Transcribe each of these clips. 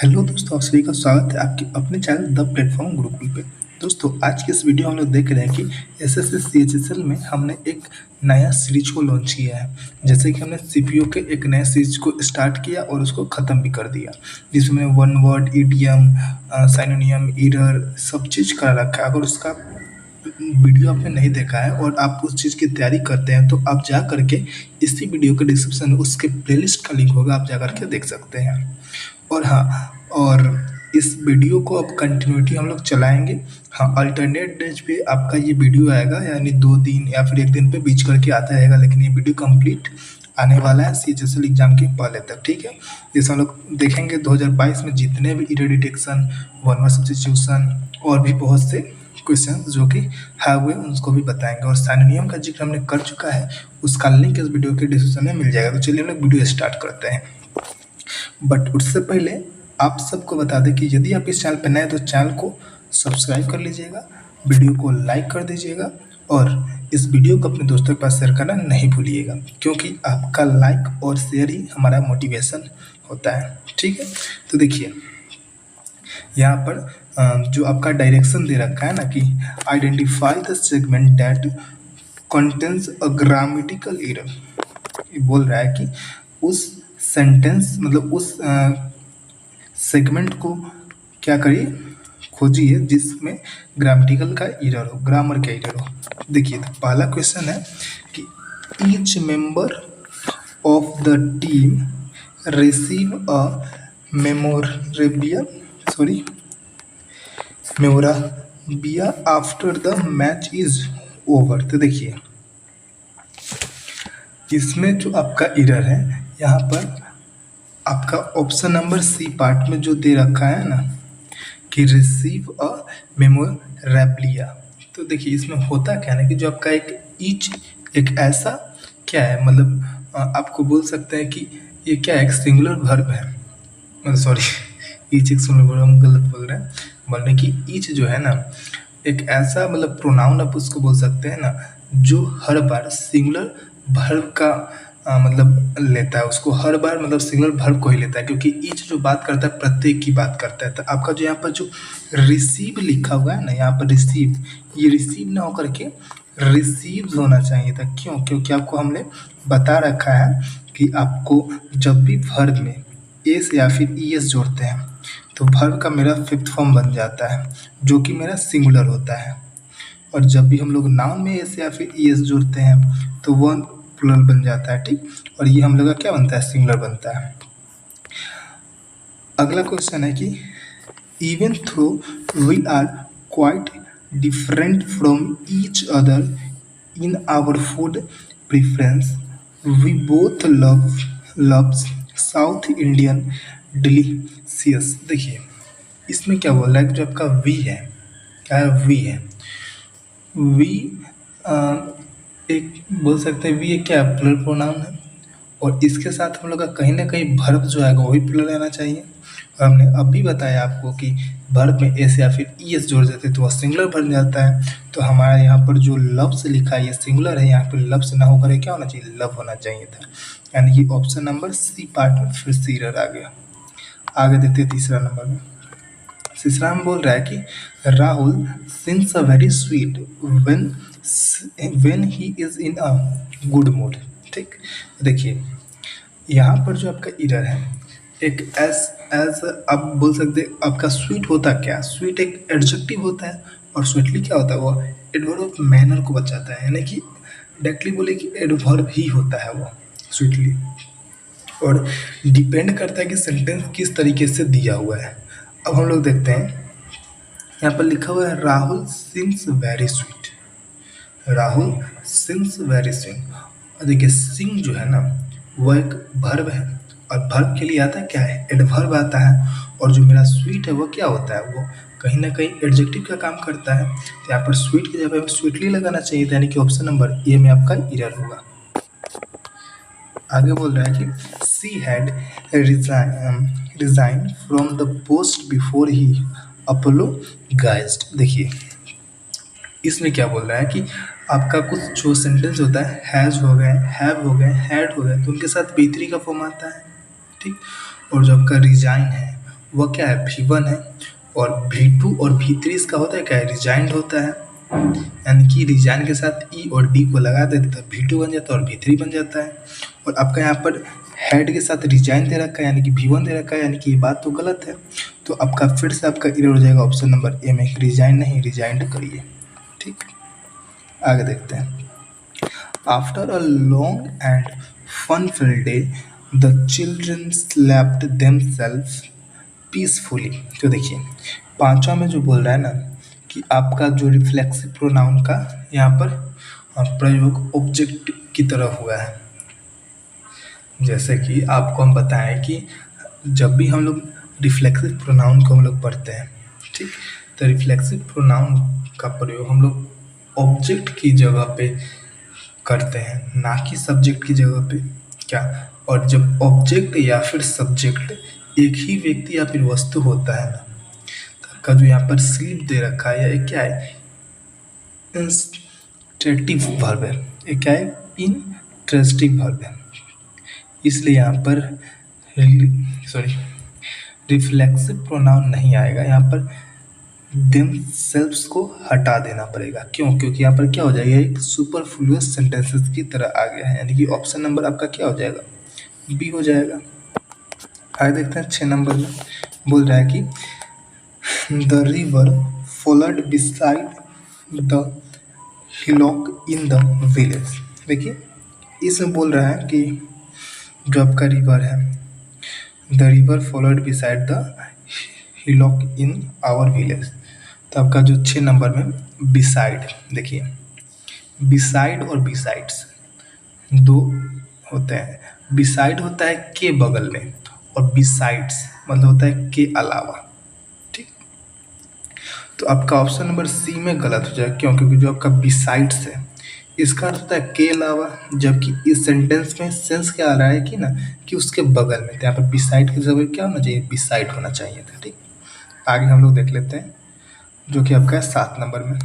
Hello दोस्तों, आप सभी का स्वागत है आपके अपने चैनल द प्लेटफॉर्म गुरुकुल पे। दोस्तों, आज की इस वीडियो में हम लोग देख रहे हैं कि एसएससी सीएचएसएल में हमने एक नया सीरीज को लॉन्च किया है। जैसे कि हमने सीपीयू के एक नया सीरीज को स्टार्ट किया और उसको ख़त्म भी कर दिया, जिसमें one word, EDM, synonym, error सब चीज़ करा रखा है। अगर उसका वीडियो आपने नहीं देखा है और आप उस चीज़ की तैयारी करते हैं तो आप जा करके इसी वीडियो के डिस्क्रिप्शन में उसके प्लेलिस्ट का लिंक होगा, आप जा करके देख सकते हैं। और हाँ, और इस वीडियो को अब कंटिन्यूटी हम लोग चलाएंगे। हाँ, अल्टरनेट डेज पे आपका ये वीडियो आएगा, यानी 2 दिन या फिर 1 दिन पे बीच करके आता रहेगा, लेकिन ये वीडियो कंप्लीट आने वाला है सीएचएसएल एग्जाम के पहले तक। ठीक है, जैसे हम लोग देखेंगे 2022 में जितने भी error detection, one word substitution और भी बहुत से क्वेश्चन जो कि है हुए उसको भी बताएंगे। और साइनोनियम का जिक्र हमने कर चुका है, उसका लिंक इस वीडियो के डिस्क्रिप्शन में मिल जाएगा। तो चलिए हम लोग वीडियो स्टार्ट करते हैं। बट उससे पहले आप सबको बता दें कि यदि आप इस चैनल पर नए हैं तो चैनल को सब्सक्राइब कर लीजिएगा, वीडियो को लाइक कर दीजिएगा और इस वीडियो को अपने दोस्तों के पास शेयर करना नहीं भूलिएगा, क्योंकि आपका लाइक और शेयर ही हमारा मोटिवेशन होता है। ठीक है, तो देखिए यहाँ पर जो आपका डायरेक्शन दे रखा है ना कि identify the segment that contains a grammatical error. ये बोल रहा है कि उस सेंटेंस मतलब उस सेगमेंट को क्या करिए, खोजिए जिसमें ग्रामेटिकल का एरर हो, ग्रामर का एरर हो। देखिए, तो पहला क्वेश्चन है कि each member of the team receive a memorabilia after the match is over. तो देखिए, इसमें जो आपका एरर है यहाँ पर आपका ऑप्शन नंबर सी पार्ट में जो दे रखा है ना कि रिसीव अ मेमोरेबिलिया। तो देखिए, इसमें होता क्या है ना कि जो आपका एक ऐसा क्या है, मतलब आपको बोल सकते हैं कि ये क्या है, एक सिंगुलर वर्ब है, मतलब सॉरी ईच एक सिंगुलर वर्ब, हम गलत बोल रहे हैं। बोलने की ईच जो है ना एक ऐसा मतलब प्रोनाउन आप उसको बोल सकते हैं ना जो हर बार सिंगुलर वर्ब का मतलब लेता है, उसको हर बार मतलब सिंगुलर वर्ब को ही लेता है, क्योंकि ईच जो बात करता है प्रत्येक की बात करता है। तो आपका जो यहाँ पर जो रिसीव लिखा हुआ है ना, यहाँ पर रिसीव, ये रिसीव ना होकर के रिसीव्स होना चाहिए था। क्यों? क्योंकि आपको हमने बता रखा है कि आपको जब भी वर्ब में एस या फिर ईएस जोड़ते हैं तो वर्ब का मेरा फिफ्थ फॉर्म बन जाता है, जो कि मेरा सिंगुलर होता है। और जब भी हम लोग नाउन में एस या फिर ईएस जोड़ते हैं तो वह प्लुरल बन जाता है। ठीक, और ये हम लोग का क्या बनता है, सिंगुलर बनता है। अगला क्वेश्चन है कि even though we are quite different from each other in our food preference, we both loves South Indian delicious. देखिए, इसमें क्या बोल रहा है कि जो आपका वी है, क्या है, वी है, वी एक बोल सकते हैं वी एक क्या है, प्लुरल प्रोनाउन है, और इसके साथ हम लोग का कहीं ना कहीं वर्ब जो आएगा वही प्लुरल रहना चाहिए। और हमने अभी बताया आपको कि वर्ब में एस या फिर ईएस जोड़ देते तो वह सिंगुलर बन जाता है। तो हमारा यहाँ पर जो लव्स लिखा है ये सिंगुलर है, यहाँ पर लव्स ना होकर क्या होना चाहिए, लव होना चाहिए था। यानी कि ऑप्शन नंबर सी पार्ट में फिर से एरर आ गया। आगे देखते हैं तीसरा नंबर में। तीसरा में बोल रहा है कि Rahul sings a very sweet when he is in a good mood. ठीक, देखिए यहाँ पर जो आपका एरर है एक एज आप बोल सकते हैं, आपका स्वीट होता क्या, स्वीट एक एडजेक्टिव होता है और स्वीटली क्या होता है, वो एडवर्ब ऑफ मैनर को बचाता है, यानी कि डायरेक्टली बोले कि एडवर्ब ही होता है वो स्वीटली। और डिपेंड करता है कि सेंटेंस किस तरीके से दिया हुआ है। अब हम लोग देखते हैं, यहाँ पर लिखा हुआ है Rahul sings very sweet, Rahul sings very sweet. और देखिए, सिंग जो है ना वो एक वर्ब है, और वर्ब के लिए आता है क्या है, एडवर्ब आता है। और जो मेरा स्वीट है वो क्या होता है, वो कहीं ना कहीं एडजेक्टिव का काम करता है। तो यहाँ पर स्वीट की जगह स्वीटली लगाना चाहिए था, यानी कि ऑप्शन नंबर ए में आपका एरर होगा। आगे बोल रहा है कि she had resign from the post before he apologised. देखिए, इसमें क्या बोल रहा है कि आपका कुछ जो सेंटेंस होता है, हैज़ हो गए, हैव हो गए, हैड हो गए, तो उनके साथ B3 का फॉर्म आता है। ठीक, और जो आपका रिजाइन है वह क्या है V1 है, और V2 और V3 इसका होता है क्या है रिजाइंड होता है, यानी कि रिजाइन के साथ ई और डी को लगा देते तो V2 बन जाता है और V3 बन जाता है। और आपका यहाँ पर हेड के साथ रिजाइन दे रखा है यानी कि V1 दे रखा है, यानी कि ये बात तो गलत है। तो आपका फिर से आपका एरर हो जाएगा ऑप्शन नंबर ए में, रिजाइन नहीं रिजाइंड करिए। ठीक, आगे देखते हैं। After a long and fun filled day the children slept themselves peacefully. तो देखिए पांचवा में जो बोल रहा है ना कि आपका जो रिफ्लेक्सिव प्रोनाउन का यहाँ पर प्रयोग ऑब्जेक्ट की तरह हुआ है। जैसे कि आपको हम बताएं कि जब भी हम लोग रिफ्लेक्सिव प्रोनाउन को हम लोग पढ़ते हैं, ठीक, तो रिफ्लेक्सिव प्रोनाउन का प्रयोग हम लोग ऑब्जेक्ट की जगह पे करते हैं, ना कि सब्जेक्ट की जगह पे। क्या, और जब ऑब्जेक्ट या फिर सब्जेक्ट एक ही व्यक्ति या फिर वस्तु होता है ना, तो आपका जो यहाँ पर स्लीप दे रखा है या क्या है इंस्ट्रेटिव वर्ब है, ये क्या है इंट्रेस्टिव वर्ब है, इसलिए यहाँ पर रिफ्लेक्सिव प्रोनाउन नहीं आएगा, यहाँ पर देमसेल्व्स को हटा देना पड़ेगा। क्यों? क्योंकि यहाँ पर क्या हो जाएगा एक सुपरफ्लुअस सेंटेंसेस की तरह आ गया है, यानी कि ऑप्शन नंबर आपका क्या हो जाएगा बी हो जाएगा। आगे देखते हैं 6 नंबर में बोल रहा है कि the river followed beside the hillock in the village. देखिए इसमें बोल रहा है कि जो आपका रिवर है, the river followed beside the hillock in our village. तो आपका जो 6 नंबर में बिसाइड, देखिए बिसाइड और बिसाइड्स दो होते हैं। बिसाइड होता है के बगल में और बिसाइड्स मतलब होता है के अलावा। ठीक, तो आपका ऑप्शन नंबर सी में गलत हो जाएगा। क्यों? क्योंकि जो आपका बिसाइड्स है इसका अर्थ होता है के अलावा, जबकि इस सेंटेंस में सेंस क्या आ रहा है कि ना कि उसके बगल में, तो यहाँ पर बिसाइड की जगह क्या होना चाहिए बिसाइड होना चाहिए था। ठीक, आगे हम लोग देख लेते हैं जो कि आपका है 7 नंबर में।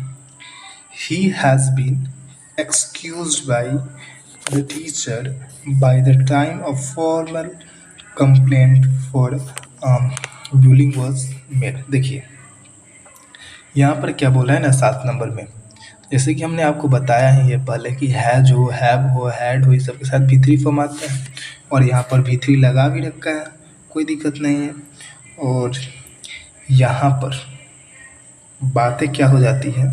He has been excused by the teacher by the time of formal complaint for bullying was made. देखिए यहाँ पर क्या बोला है ना 7 नंबर में, जैसे कि हमने आपको बताया है ये पहले कि हैज हो, हैव हो, हैड हो, ये सब के साथ V3 फॉर्म आता है, और यहाँ पर V3 लगा भी रखा है, कोई दिक्कत नहीं है। और यहाँ पर बातें क्या हो जाती हैं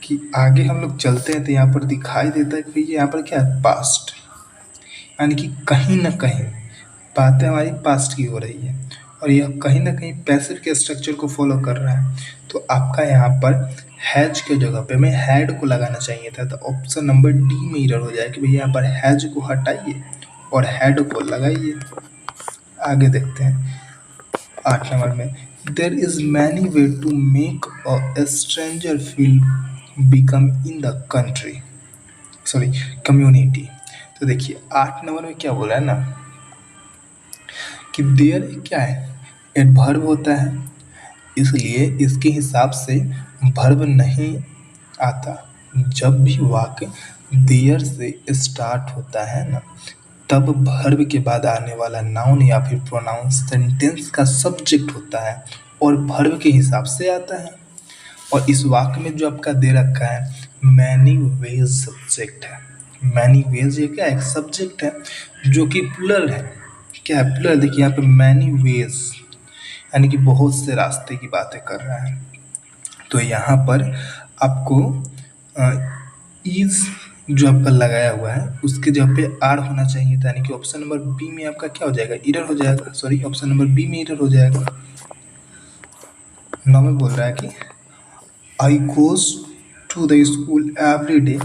कि आगे हम लोग चलते हैं तो यहाँ पर दिखाई देता है कि यहाँ पर क्या है पास्ट, यानी कि कहीं ना कहीं बातें हमारी पास्ट की हो रही है और यह कहीं ना कहीं पैसिव के स्ट्रक्चर को फॉलो कर रहा है। तो आपका यहाँ पर हैज के जगह पे मैं हैड को लगाना चाहिए था, तो ऑप्शन नंबर डी में एरर हो जाए कि भैया यहाँ पर हैज को हटाइए और हैड को लगाइए। आगे देखते हैं 8 नंबर में, there is many way to make a stranger feel become in the country community. तो देखिए 8 नंबर में क्या बोला है ना कि देयर क्या है एडवर्ब होता है, इसलिए इसके हिसाब से वर्ब नहीं आता। जब भी वाक्य देयर से स्टार्ट होता है ना, तब वर्ब के बाद आने वाला नाउन या फिर प्रोनाउन सेंटेंस का सब्जेक्ट होता है और वर्ब के हिसाब से आता है। और इस वाक्य में जो आपका दे रखा है मैनी वेज सब्जेक्ट है, मैनी वेज ये क्या है सब्जेक्ट है जो कि प्लुरल है। क्या है प्लुरल? देखिए यहाँ पे मैनी वेज यानी कि बहुत से रास्ते की बातें कर रहा है। तो यहाँ पर आपको इज जो आपका लगाया हुआ है उसके जगह पे आर होना चाहिए था, यानी कि ऑप्शन नंबर बी में आपका क्या हो जाएगा एरर हो जाएगा, सॉरी ऑप्शन नंबर बी में एरर हो जाएगा। 9 में बोल रहा है कि I goes to the school every day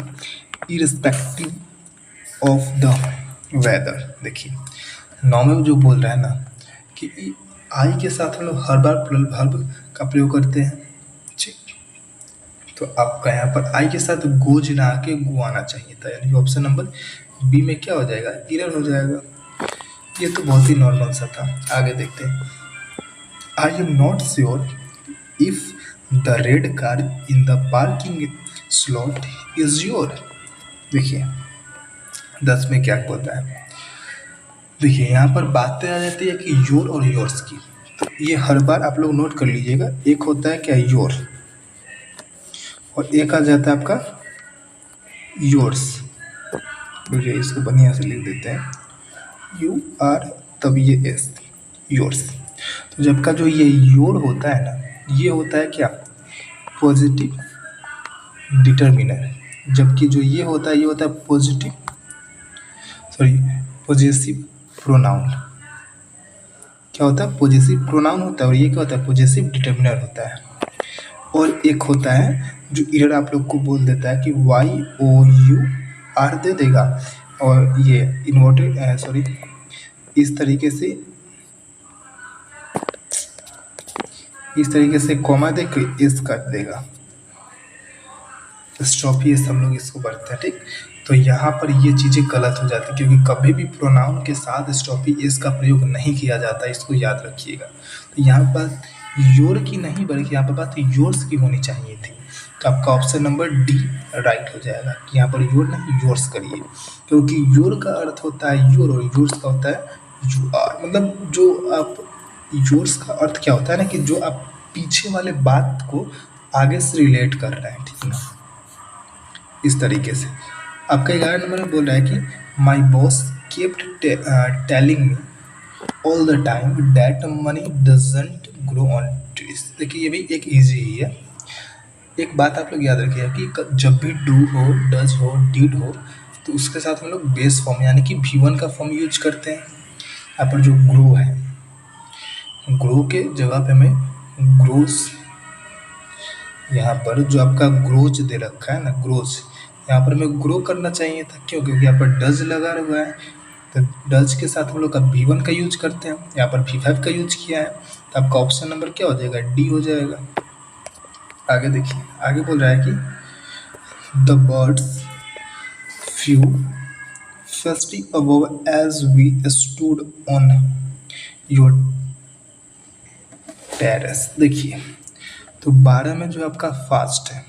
irrespective of the weather. देखिए 9 में जो बोल रहा है ना कि आई के साथ हम लोग हर बार प्लुरल वर्ब का प्रयोग करते हैं। ठीक, तो आपका यहाँ पर आई के साथ गोज ना आके गो आना चाहिए था, यानी कि ऑप्शन नंबर बी में क्या हो जाएगा एरर हो जाएगा। ये तो बहुत ही नॉर्मल सा था। आगे देखते हैं, I am not sure if the red car in the parking slot is your. देखिए 10 में क्या बोलता है, देखिए यहाँ पर बातें आ जाती है कि योर और योर्स की। तो ये हर बार आप लोग नोट कर लीजिएगा। एक होता है क्या, योर, और एक आ जाता है आपका योर्स। मुझे इसको बढ़िया से लिख देते हैं, यू आर तब ये एस, योर्स। तो जब का जो ये योर होता है ना, ये होता है क्या, पॉजिटिव डिटर्मिनर। जबकि जो ये होता है, ये होता है पॉजिटिव, सॉरी, पॉजेसिव प्रोनाउन। क्या होता है, पॉजेसिव प्रोनाउन होता है, और ये क्या होता है, पॉजेसिव डिटर्मिनर होता है। और एक होता है जो इरर आप लोग को बोल देता है कि वाई ओ यू आर दे देगा, और ये इन्वर्टेड सॉरी इस तरीके से कॉमा दे के एस काट देगा। स्टॉपी एस हम लोग इसको पढ़ते हैं, ठीक। तो यहाँ पर ये चीज़ें गलत हो जाती है, क्योंकि कभी भी प्रोनाउन के साथ स्टॉपी एस का प्रयोग नहीं किया जाता, इसको याद रखिएगा। तो यहाँ पर योर की नहीं, बल्कि यहाँ पर बात योर्स की होनी चाहिए थी। तो आपका ऑप्शन नंबर डी राइट हो जाएगा कि यहाँ पर योर नहीं, योर्स करिए, क्योंकि योर का अर्थ होता है योर, और योर्स का होता है यू आर। मतलब जो आप, योर्स का अर्थ क्या होता है ना, कि जो आप पीछे वाले बात को आगे से रिलेट कर रहे हैं, ठीक है ना। इस तरीके से आपका 11 नंबर में बोल रहा है कि my boss kept telling me all the time that money doesn't grow on trees. देखिए ये भी एक इजी ही है। एक बात आप लोग याद रखिएगा कि जब भी डू हो, डज हो, डीड हो, तो उसके साथ हम लोग बेस फॉर्म यानी कि V1 का फॉर्म यूज करते हैं। यहाँ पर जो ग्रो है, ग्रो के जगह पे हमें ग्रोस, यहाँ पर जो आपका ग्रोज दे रखा है ना, ग्रोज, यहाँ पर हमें ग्रो करना चाहिए था। क्यों, क्योंकि यहाँ पर डज लगा हुआ है, तो डज के साथ हम लोग का V1 का यूज करते हैं, यहाँ पर V5 का यूज किया है। तो आपका ऑप्शन नंबर क्या हो जाएगा, डी हो जाएगा। आगे देखिए, आगे बोल रहा है कि द बर्ड्स फ्यू फेस्टी above as we stood on your terrace. देखिए, तो 12 में जो आपका फास्ट है,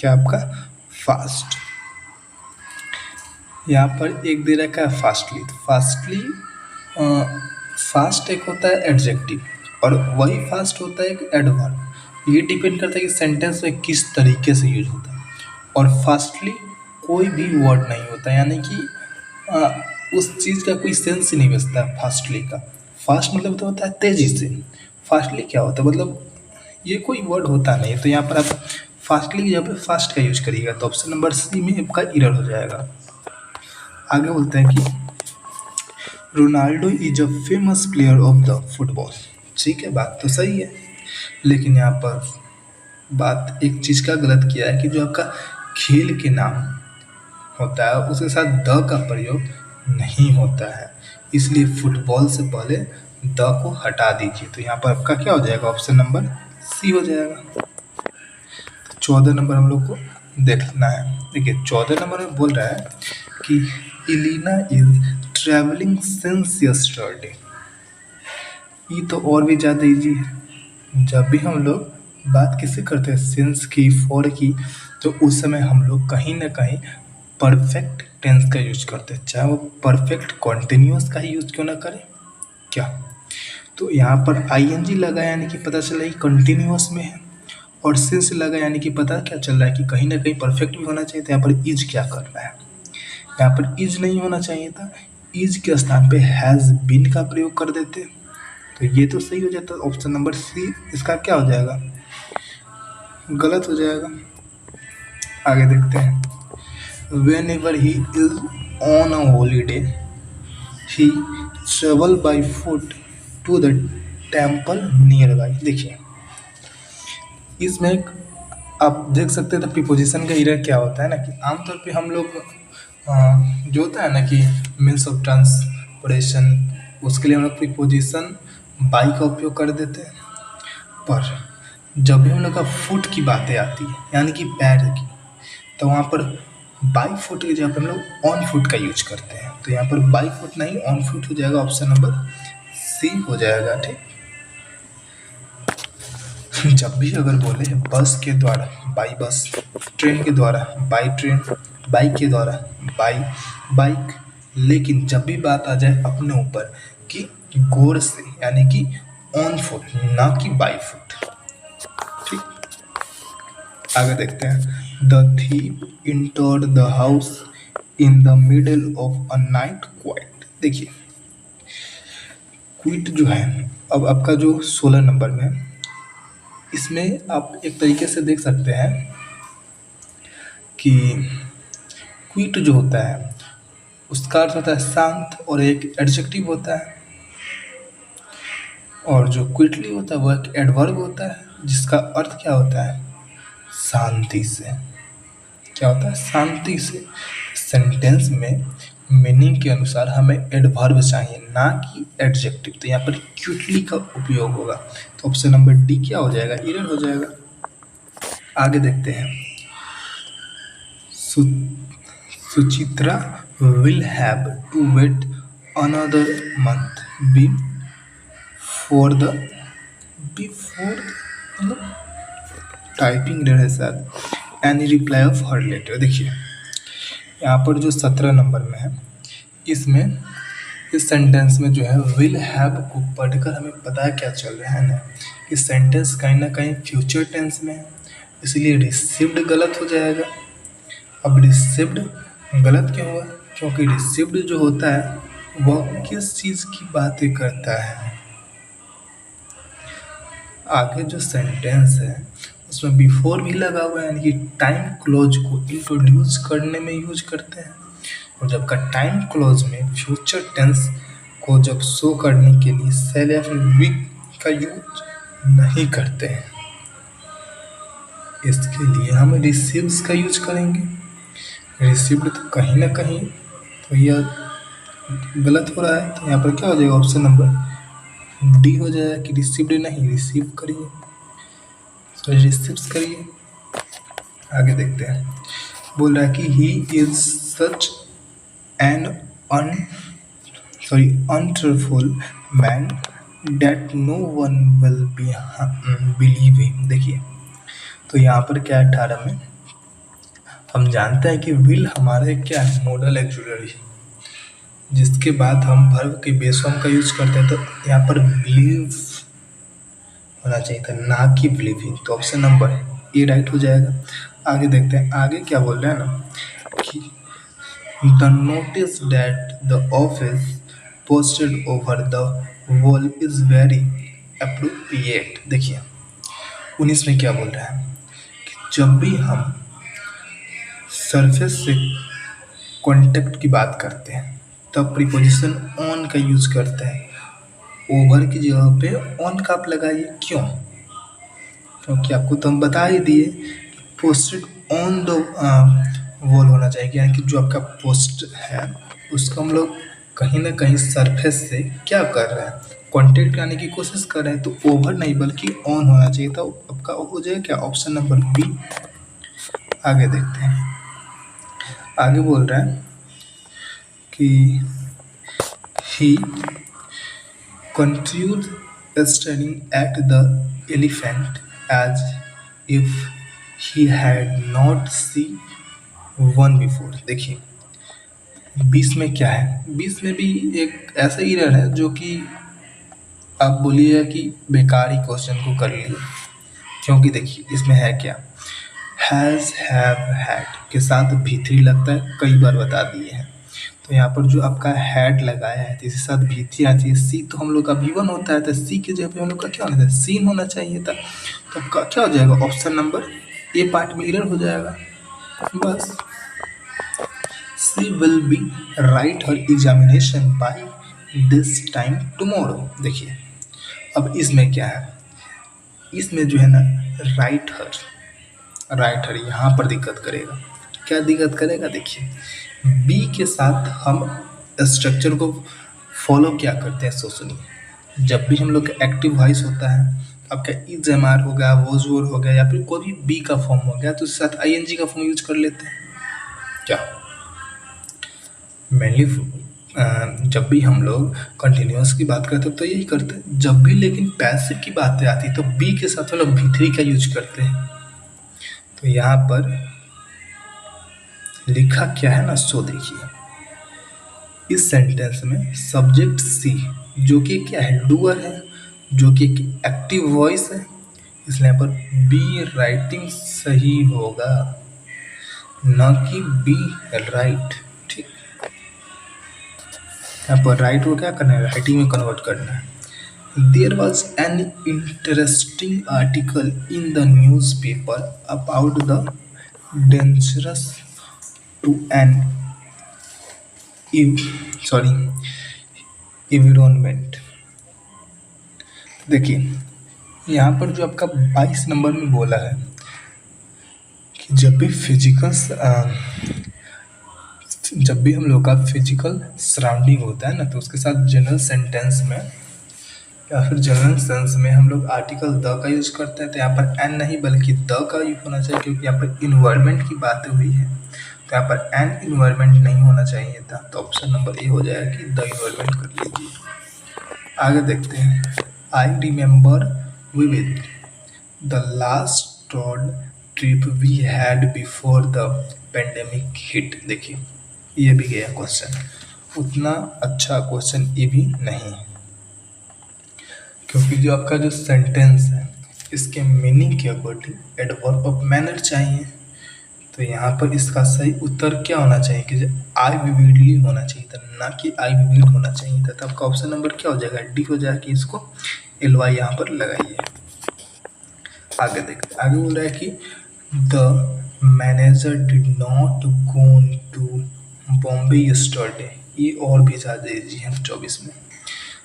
क्या आपका फास्ट, यहाँ पर एक दे रखा है फास्टली। तो फास्टली, फास्ट एक होता है एडजेक्टिव, और वही फास्ट होता है एक एडवर्ब। ये डिपेंड करता है कि सेंटेंस में किस तरीके से यूज होता है। और फास्टली कोई भी वर्ड नहीं होता, यानी कि उस चीज़ का कोई सेंस ही नहीं बचता है फास्टली का। फास्ट मतलब तो होता है तेजी से, फास्टली क्या होता है, मतलब ये कोई वर्ड होता नहीं। तो यहाँ पर आप फास्टली की जगह पे फास्ट का यूज करिएगा, तो ऑप्शन नंबर सी में आपका इरर हो जाएगा। आगे बोलते हैं कि Ronaldo is a famous player of the football. ठीक है, बात तो सही है, लेकिन यहाँ पर बात एक चीज़ का गलत किया है कि जो आपका खेल के नाम होता है उसके साथ द का प्रयोग नहीं होता है, इसलिए फुटबॉल से पहले द को हटा दीजिए। तो यहाँ पर आपका क्या हो जाएगा, ऑप्शन नंबर सी हो जाएगा। 14 नंबर हम लोग को देखना है। देखिए 14 नंबर में बोल रहा है कि Ileana is travelling since yesterday. ये तो और भी ज़्यादा इजी है। जब भी हम लोग बात किससे करते हैं, सिंस की, फॉर की, तो उस समय हम लोग कहीं ना कहीं परफेक्ट टेंस का यूज करते हैं, चाहे वो परफेक्ट कॉन्टिन्यूस का ही यूज क्यों ना करें। क्या, तो यहाँ पर आईएनजी लगा यानी कि पता चला कि कंटिन्यूस में है, और सिंस लगा यानी कि पता क्या चल रहा है कि कहीं ना कहीं परफेक्ट भी होना चाहिए। तो यहाँ पर इज क्या कर रहा है, यहाँ पर इज नहीं होना चाहिए था, इज के स्थान पे हैज़ बीन का प्रयोग कर देते, तो ये तो सही हो जाता। ऑप्शन नंबर सी इसका क्या हो जाएगा, गलत हो जाएगा। आगे देखते हैं, whenever he is on a holiday he travel by foot to the temple nearby। देखिए इसमें आप देख सकते हैं, तो प्रीपोजिशन का इरर क्या होता है ना, कि आमतौर पे हम लोग जो होता है ना कि मीन्स ऑफ ट्रांसपोर्टेशन, उसके लिए हम लोग प्रीपोजिशन बाई का उपयोग कर देते हैं। पर जब भी हम लोग का फुट की बातें आती है यानी कि पैर की, तो वहाँ पर बाई फुट की जगह पर हम लोग ऑन फुट का यूज करते हैं। तो यहाँ पर बाई फुट नहीं ऑन फुट हो जाएगा, ऑप्शन नंबर सी हो जाएगा। ठीक, जब भी अगर बोले बस के द्वारा बाई बस, ट्रेन के द्वारा बाई ट्रेन, बाइक के द्वारा बाई बाइक, लेकिन जब भी बात आ जाए अपने ऊपर कि गोर से यानी कि ऑन फुट, ना कि बाई फुट। ठीक, आगे देखते हैं। The thief entered the house in the middle of a night quite. देखिए क्विट जो है, अब आपका जो 16 नंबर में, इसमें आप एक तरीके से देख सकते हैं कि क्विट जो होता है उसका अर्थ होता है शांत, और एक एडजेक्टिव होता है। और जो क्विटली होता है वो एक एडवर्ब होता है जिसका अर्थ क्या होता है, शांति से। क्या होता है, शांति से। सेंटेंस में मीनिंग के अनुसार हमें एडवर्ब चाहिए, ना कि एडजेक्टिव। तो यहाँ पर क्विकली का उपयोग होगा, तो ऑप्शन नंबर डी क्या हो जाएगा, एरर हो जाएगा। आगे देखते हैं। Suchitra will have to wait another month before the मतलब टाइपिंग एरर है शायद। Any reply of her letter. देखिए यहाँ पर जो 17 नंबर में है, इसमें इस सेंटेंस में जो है विल हैव को पढ़कर हमें पता क्या चल रहा है ना, इस सेंटेंस कहीं ना कहीं फ्यूचर टेंस में है, इसलिए रिसीव्ड गलत हो जाएगा। अब रिसीव्ड गलत क्यों हुआ, क्योंकि रिसीव्ड जो होता है वह किस चीज़ की बातें करता है। आगे जो सेंटेंस है उसमें बिफोर भी लगा हुआ है, यानी कि टाइम क्लोज को इंट्रोड्यूस करने में यूज करते हैं। और जब का टाइम क्लोज में फ्यूचर टेंस को जब शो करने के लिए सेल या फिर विल का यूज नहीं करते हैं, इसके लिए हम रिसीव्स का यूज करेंगे। रिसीव्ड तो कहीं ना कहीं तो यह गलत हो रहा है, तो यहाँ पर क्या हो जाएगा, ऑप्शन नंबर डी हो जाएगा कि रिसीव्ड नहीं, रिसीव करिए, सॉरी रिसीव्स करिए। आगे देखते हैं। बोल रहा है कि he is such an untruthful man that no one will believe him. देखिए तो यहाँ पर क्या है, 18 में हम जानते हैं कि विल हमारे क्या है, मॉडल ऑक्सिलरी, जिसके बाद हम वर्ब के बेस फॉर्म का यूज करते हैं। तो यहाँ पर बिलीव होना चाहिए था, ना कि बिलीव हिम। तो ऑप्शन नंबर ए राइट हो जाएगा। आगे देखते हैं, आगे क्या बोल रहे हैं ना कि the notice that the office posted over the wall is very appropriate. देखिए 19 में क्या बोल रहा है कि जब भी हम सरफेस से कांटेक्ट की बात करते हैं तब प्रीपोजिशन ऑन का यूज करते हैं। ओवर की जगह पे ऑन का आप लगाइए, क्यों, क्योंकि आपको तो हम बता ही दिए पोस्टेड ऑन द वॉल होना चाहिए, यानी कि जो आपका पोस्ट है उसको हम लोग कहीं ना कहीं सरफेस से क्या कर रहे हैं, कांटेक्ट कराने की कोशिश कर रहे हैं। तो ओवर नहीं बल्कि ऑन होना चाहिए था, आपका हो जाएगा क्या, ऑप्शन नंबर बी। आगे देखते हैं। आगे बोल रहा है कि ही continued staring at the elephant as if he had not seen one before। देखिए 20 में क्या है, 20 में भी एक ऐसा एरर है जो कि आप बोलिएगा कि बेकार ही क्वेश्चन को कर लिए, क्योंकि देखिए इसमें है क्या, हैज़ हैव हैड के साथ भी3 लगता है, कई बार बता दिए हैं। तो यहाँ पर जो आपका हैड लगाया है तो इसके साथ भी3 आती है, सी तो हम लोग का भी1 होता है, तो सी की जगह पे हम लोग का क्या होना था, सीन होना चाहिए था। तो आपका क्या हो जाएगा, ऑप्शन नंबर ए पार्ट में एरर हो जाएगा बस। She will be write her examination by this time tomorrow. देखिए अब इसमें क्या है, इसमें जो है ना राइट हर यहाँ पर दिक्कत करेगा। क्या दिक्कत करेगा, देखिए बी के साथ हम स्ट्रक्चर को फॉलो क्या करते हैं, सो सुनिए। जब भी हम लोग का एक्टिव वॉइस होता है, आपका इज एम आर हो गया, वॉज वोर हो गया, या फिर कोई भी बी का फॉर्म हो गया, तो उसके साथ आई एन जी का फॉर्म यूज कर लेते हैं। क्या मेनली जब भी हम लोग कंटिन्यूअस की बात करते हैं तो यही करते हैं। जब भी लेकिन पैसिव की बातें आती तो बी के साथ हम लोग भी3 का यूज करते हैं। तो यहाँ पर लिखा क्या है ना, सो देखिए इस सेंटेंस में सब्जेक्ट सी जो कि क्या है, डूअर है, जो कि एक एक्टिव वॉइस है, इसलिए यहाँ पर बी राइटिंग सही होगा, ना कि बी राइट। ठीक, यहाँ पर राइट को क्या करना है, राइटिंग में कन्वर्ट करना है। There was an interesting article in the newspaper about the dangerous to an sorry environment। देखिए यहाँ पर जो आपका 22 नंबर में बोला है कि जब भी हम लोग का फिजिकल सराउंडिंग होता है ना, तो उसके साथ जनरल सेंटेंस में या फिर जनरल सेंस में हम लोग आर्टिकल द का यूज करते हैं। तो यहाँ पर एन नहीं बल्कि द का यूज होना चाहिए, क्योंकि यहाँ पर इन्वायरमेंट की बात हुई है। तो यहाँ पर एन इन्वायरमेंट नहीं होना चाहिए था, तो ऑप्शन नंबर ए हो जाएगा कि द इन्वायरमेंट कर लीजिए। आगे देखते हैं। I remember vivid the last road trip we had before the pandemic hit. देखिए ये भी गया क्वेश्चन, उतना अच्छा क्वेश्चन ये भी नहीं है, क्योंकि जो आपका जो सेंटेंस है इसके मीनिंग के अकॉर्डिंग एडवर्ब ऑफ मैनर चाहिए। तो यहाँ पर इसका सही उत्तर क्या होना चाहिए कि आई विविडली होना चाहिए था, ना कि आई विविड होना चाहिए था। तो आपका ऑप्शन नंबर क्या हो जाएगा, डी हो जाएगा कि इसको एल वाई यहाँ पर लगाइए। आगे देखते हैं। आगे बोल रहा है कि the manager did not go to Bombay yesterday. ये और भी ज़्यादा दीजिए हम 24 में।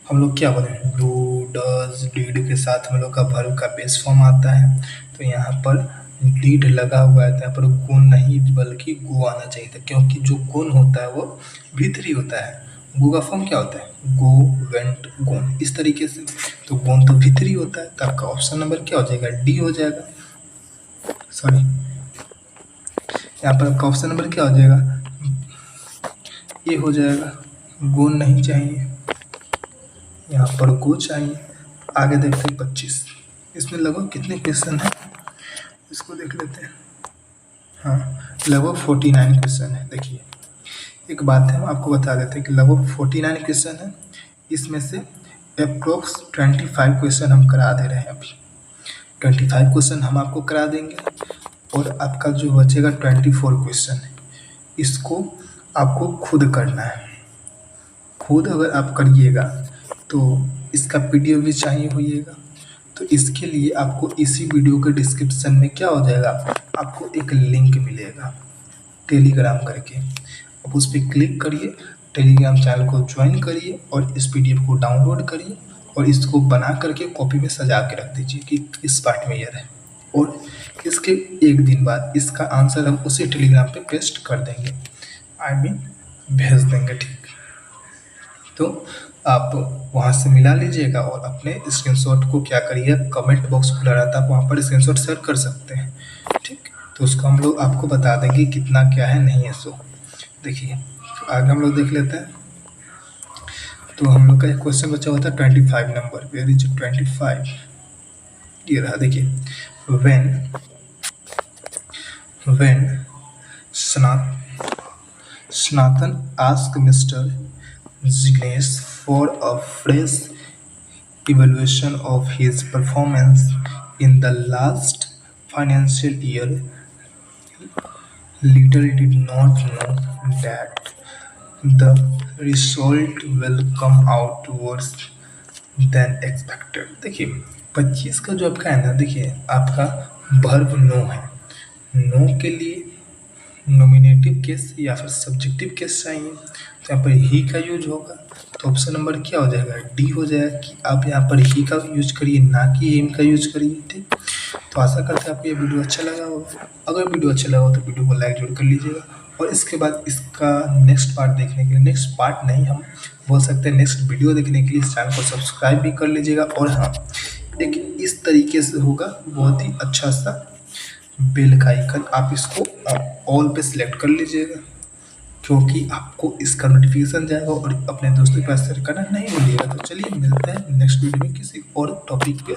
हम लोग क्या बोले, डू डज डिड के साथ हम लोग का वर्ब का बेस फॉर्म आता है। तो यहाँ पर डिड लगा हुआ है, तो यहाँ पर गो नहीं बल्कि गो आना चाहिए था, क्योंकि जो गोन होता है वो भीतरी होता है। गो का फॉर्म क्या होता है, गो वेंट गोन, इस तरीके से। तो गोन तो भीतरी होता है, तो आपका ऑप्शन नंबर क्या हो जाएगा, डी हो जाएगा। सॉरी, यहाँ पर आपका ऑप्शन नंबर क्या हो जाएगा, ये हो जाएगा। गोन नहीं चाहिए, यहाँ पर गो चाहिए। आगे देखते हैं 25। इसमें लगभग कितने क्वेश्चन हैं इसको देख लेते हैं। हाँ, लगभग 49 क्वेश्चन है। देखिए एक बात है, हम आपको बता देते हैं कि लगभग 49 क्वेश्चन है। इसमें से अप्रोक्स 25 क्वेश्चन हम करा दे रहे हैं। अभी 25 क्वेश्चन हम आपको करा देंगे, और आपका जो बचेगा 24 क्वेश्चन है, इसको आपको खुद करना है। खुद अगर आप करिएगा तो इसका पीडीएफ भी चाहिए होइएगा। तो इसके लिए आपको इसी वीडियो के डिस्क्रिप्शन में क्या हो जाएगा, आपको एक लिंक मिलेगा टेलीग्राम करके। आप उस पर क्लिक करिए, टेलीग्राम चैनल को ज्वाइन करिए और इस पीडीएफ को डाउनलोड करिए, और इसको बना करके कॉपी में सजा के रख दीजिए कि इस पार्ट में ये रहे। और इसके एक दिन बाद इसका आंसर हम उसी टेलीग्राम पे पेस्ट कर देंगे, भेज देंगे। ठीक, तो आप वहाँ से मिला लीजिएगा, और अपने स्क्रीनशॉट को क्या करिए, कमेंट बॉक्स खुला रहता है, आप वहाँ पर स्क्रीनशॉट शेयर कर सकते हैं। ठीक, तो उसको हम लोग आपको बता देंगे कितना क्या है नहीं है। सो देखिए, तो आगे हम लोग देख लेते हैं। तो हम लोग का एक क्वेश्चन बचा हुआ था 25 नंबर, वेयर इज 25, ये रहा। देखिए, when Sanatan asked Mr. Zignesh for a fresh evaluation of his performance in the last financial year, Little did not know that the result will come out worse than expected। देखिए 25 का जो आपका है ना, देखिए आपका वर्ब नो है। No के लिए नॉमिनेटिव केस या फिर सब्जेक्टिव केस चाहिए, तो यहाँ पर ही का यूज होगा। तो ऑप्शन नंबर क्या हो जाएगा, डी हो जाएगा कि आप यहाँ पर ही का यूज करिए, ना कि एम का यूज करिए। ठीक, तो आशा करते हैं आपको ये वीडियो अच्छा लगा होगा। अगर वीडियो अच्छा लगा हो तो वीडियो को लाइक जरूर कर लीजिएगा, और इसके बाद इसका नेक्स्ट पार्ट देखने के लिए, नेक्स्ट पार्ट नहीं हम बोल सकते हैं, नेक्स्ट वीडियो देखने के लिए इस चैनल को सब्सक्राइब भी कर लीजिएगा। और हाँ, एक इस तरीके से होगा, बहुत ही अच्छा सा बेल का आइकन, आप इसको ऑल पे सिलेक्ट कर लीजिएगा, क्योंकि आपको इसका नोटिफिकेशन जाएगा, और अपने दोस्तों के पास शेयर करना नहीं भूलिएगा। तो चलिए मिलते हैं नेक्स्ट वीडियो में किसी और टॉपिक पे।